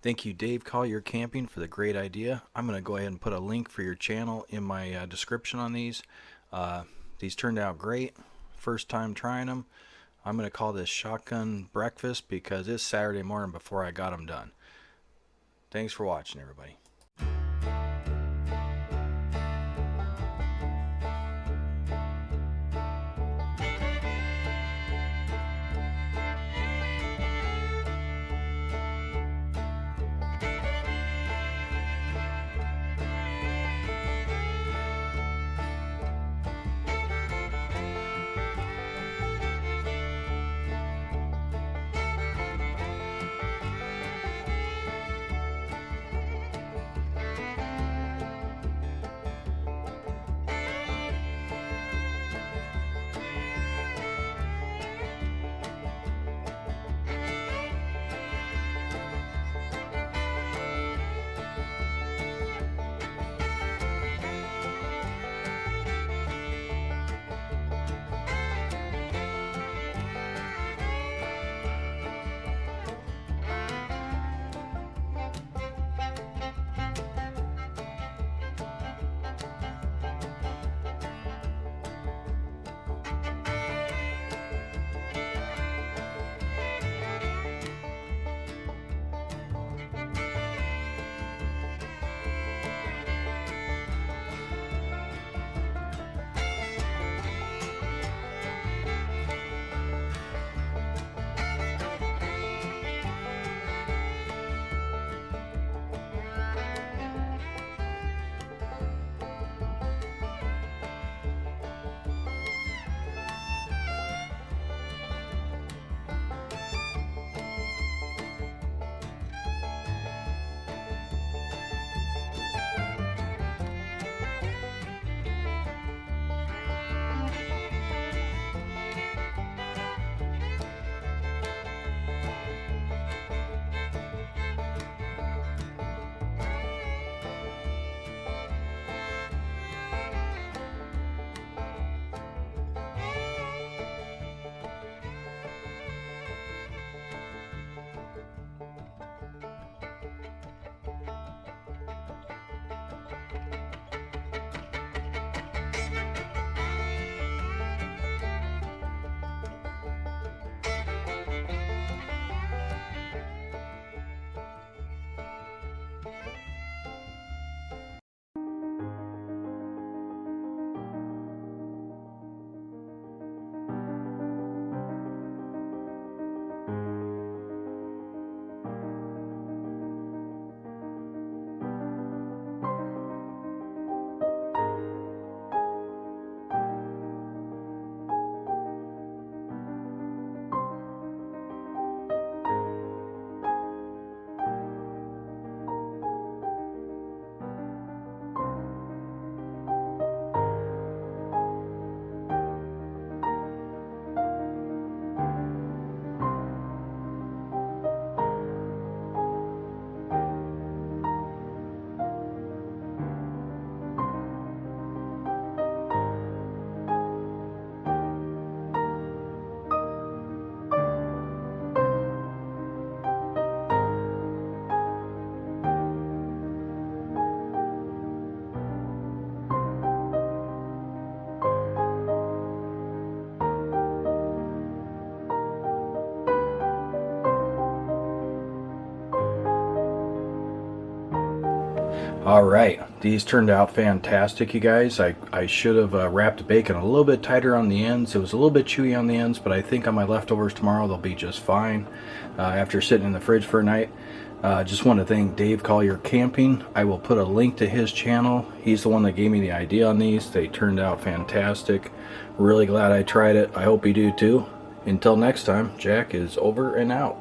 Thank you, Dave Collier Camping, for the great idea. I'm going to go ahead and put a link for your channel in my description on these. These turned out great. First time trying them. I'm going to call this Shotgun Breakfast because it's Saturday morning before I got them done. Thanks for watching, everybody. Alright, these turned out fantastic, you guys. I should have wrapped the bacon a little bit tighter on the ends. It was a little bit chewy on the ends, but I think on my leftovers tomorrow they'll be just fine after sitting in the fridge for a night. Just want to thank Dave Collier Camping. I will put a link to his channel. He's the one that gave me the idea on these. They turned out fantastic. Really glad I tried it. I hope you do too. Until next time, Jack is over and out.